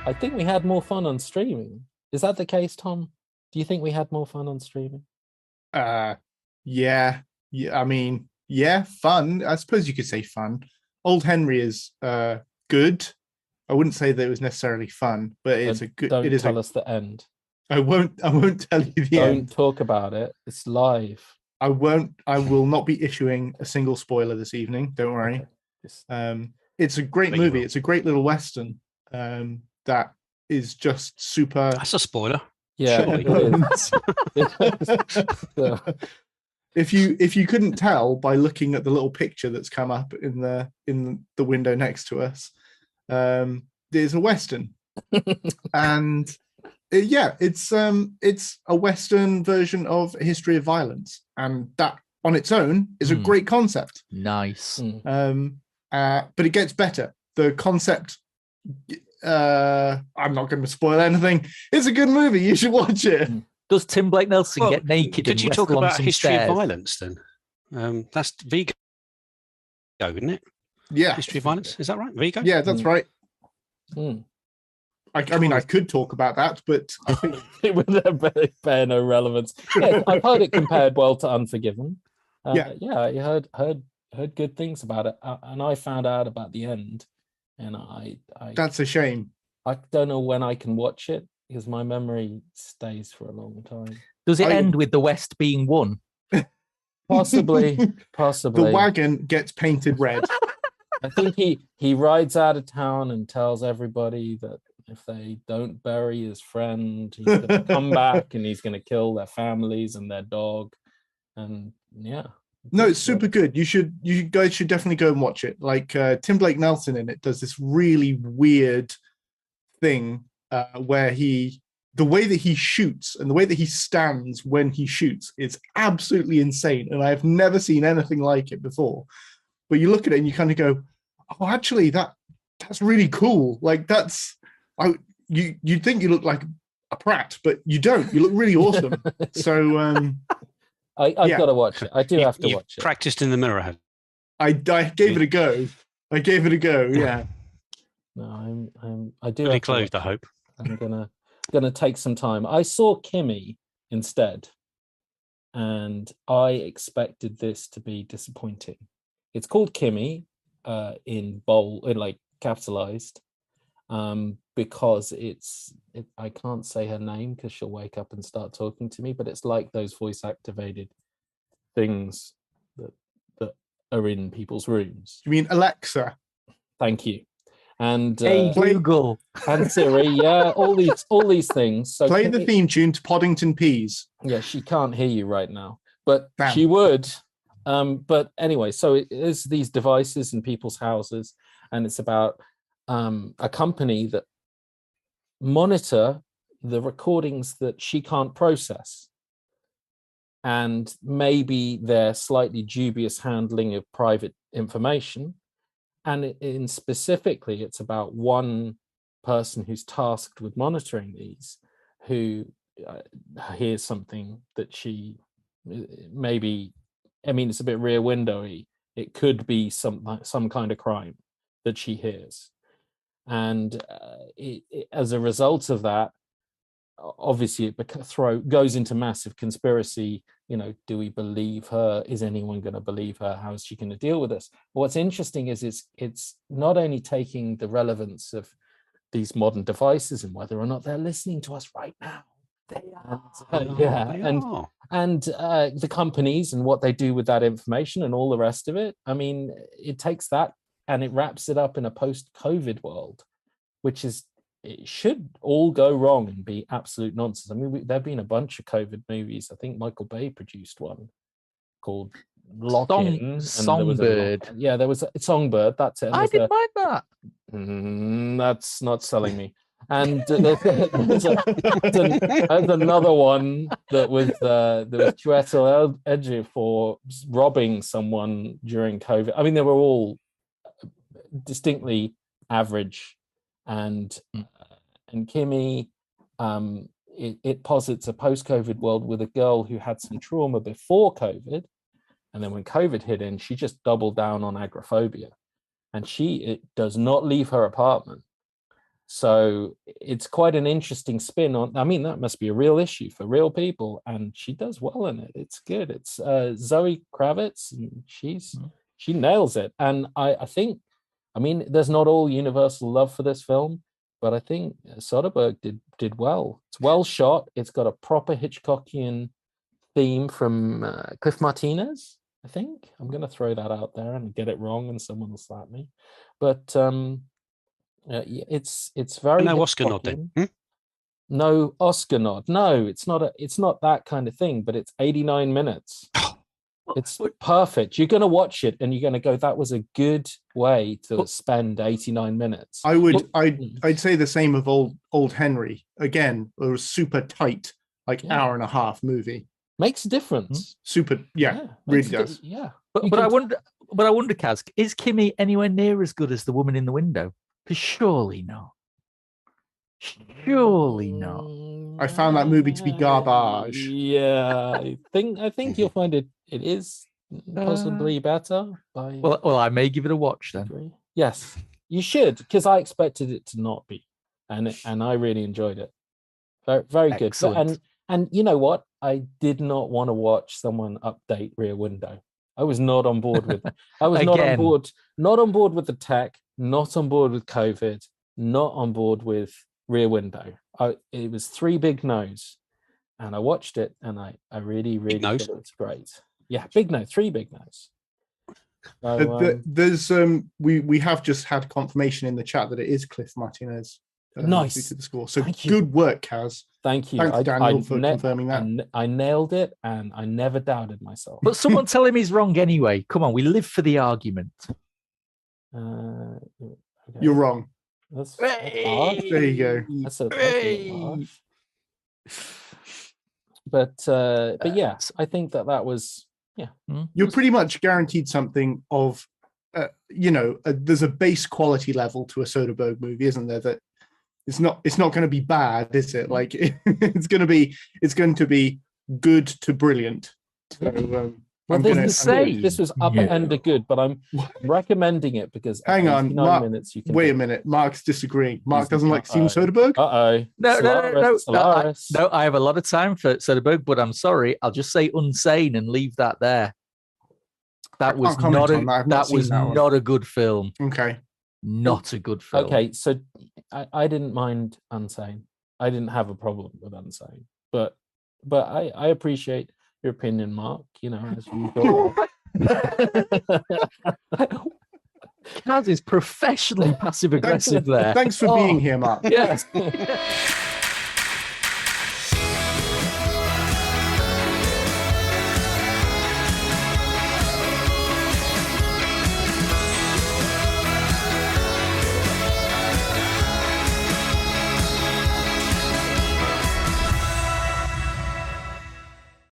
I think we had more fun on streaming. Is that the case, Tom? Do you think we had more fun on streaming? Yeah. I mean, yeah, fun. I suppose you could say fun. Old Henry is good. I wouldn't say that it was necessarily fun, but it's a good. Don't tell us the end. I won't tell you the end. Don't talk about it. It's live. I won't. I will not be issuing a single spoiler this evening. Don't worry. Okay. It's a great movie. It's a great little western. That is just super. That's a spoiler. Yeah, it is. If you couldn't tell by looking at the little picture that's come up in the window next to us, there's a western, and it's a western version of A History of Violence, and that on its own is a great concept. Nice. But it gets better. The concept. I'm not going to spoil anything. It's a good movie. You should watch it. Does Tim Blake Nelson get naked? Did you talk about History of Violence then? That's Vigo, isn't it? Yeah. History of Violence. Is that right? Vigo? Yeah, that's right. I mean, I could talk about that, but I think it would bear no relevance. Yeah, I've heard it compared well to Unforgiven. I heard good things about it, and I found out about the end, and I that's a shame. I don't know when I can watch it because my memory stays for a long time. Does it end with the West being won? Possibly. The wagon gets painted red. I think he rides out of town and tells everybody that if they don't bury his friend, he's going to come back and he's going to kill their families and their dog. And yeah. No, it's super good. You guys should definitely go and watch it. Like Tim Blake Nelson in it does this really weird thing where the way that he shoots and the way that he stands when he shoots is absolutely insane. And I've never seen anything like it before. But you look at it and you kind of go, oh, actually, that's really cool. Like you'd think you look like a prat, but you don't. You look really awesome. So I've got to watch it. I do have to watch it. Practiced in the mirror, have I gave it a go. Yeah. No, I do. Pretty closed, I hope. I'm gonna take some time. I saw KIMI instead, and I expected this to be disappointing. It's called KIMI, in like capitalized, because I can't say her name because she'll wake up and start talking to me. But it's like those voice activated things that are in people's rooms. You mean Alexa? Thank you. And hey Google and Siri, yeah, all these things. So play the theme tune to Poddington Peas. Yeah, she can't hear you right now, but Bam. She would. But anyway, so it is these devices in people's houses, and it's about a company that monitor the recordings that she can't process, and maybe their slightly dubious handling of private information. And specifically, it's about one person who's tasked with monitoring these, who hears something that she maybe, I mean, it's a bit rear windowy. It could be some kind of crime that she hears. And as a result of that, obviously it goes into massive conspiracy. You know, do we believe her? Is anyone going to believe her? How is she going to deal with this? But what's interesting is it's not only taking the relevance of these modern devices and whether or not they're listening to us right now. They are. And the companies and what they do with that information and all the rest of it. I mean, it takes that and it wraps it up in a post-COVID world, which is, it should all go wrong and be absolute nonsense. I mean, there have been a bunch of COVID movies. I think Michael Bay produced one called Lock-In. Songbird. There was Songbird. That's it. I didn't mind that. That's not selling me. And there's another one that was Chiwetel Ejiofor robbing someone during COVID. I mean, they were all distinctly average. And KIMI, it posits a post-COVID world with a girl who had some trauma before COVID, and then when COVID hit in, she just doubled down on agoraphobia, and it does not leave her apartment. So it's quite an interesting spin on. I mean, that must be a real issue for real people, and she does well in it. It's good. It's Zoe Kravitz, and she nails it. And I think, I mean, there's not all universal love for this film, but I think Soderbergh did well. It's well shot. It's got a proper Hitchcockian theme from Cliff Martinez. I think I'm going to throw that out there and get it wrong, and someone will slap me. But it's very no Oscar nod then. No Oscar nod. No, it's not that kind of thing. But it's 89 minutes. It's perfect. You're going to watch it and you're going to go, that was a good way to spend 89 minutes. I'd say the same of old Henry. Again, it was super tight, hour and a half movie. Makes a difference. Super, really does. Yeah. But I wonder, Kaz, is KIMI anywhere near as good as The Woman in the Window? Because surely not. Surely not. I found that movie to be garbage. Yeah, I think you'll find it is possibly better. Well, I may give it a watch then. Yes, you should, because I expected it to not be, and I really enjoyed it. Very, very good. And you know what? I did not want to watch someone update Rear Window. I was not on board with. I was not on board with the tech. Not on board with COVID. Not on board with Rear Window. It was 3 big no's, and I watched it, and I really thought it was great. Yeah, big no, 3 big no's. So, there's we have just had confirmation in the chat that it is Cliff Martinez. Nice. To the score. So good work, Kaz. Thank you. Thanks, Daniel, for confirming that. I nailed it, and I never doubted myself. But someone tell him he's wrong anyway. Come on, we live for the argument. Okay. You're wrong. That's harsh. There you go. That's a harsh. But yeah, I think that was You're pretty much guaranteed something of there's a base quality level to a Soderbergh movie, isn't there? That it's not going to be bad, is it? Like it's going to be good to brilliant. So, this was upper end of good, but I'm recommending it because hang on, Mark, wait a minute. Mark's disagreeing. Mark doesn't like Steven Soderbergh. No. I have a lot of time for Soderbergh, but I'm sorry. I'll just say Unsane and leave that there. That was not a good film. Okay, not a good film. Okay, so I didn't mind Unsane. I didn't have a problem with Unsane, but I appreciate your opinion, Mark, as usual. Kaz is professionally passive aggressive there. Thanks for being here, Mark. Yes.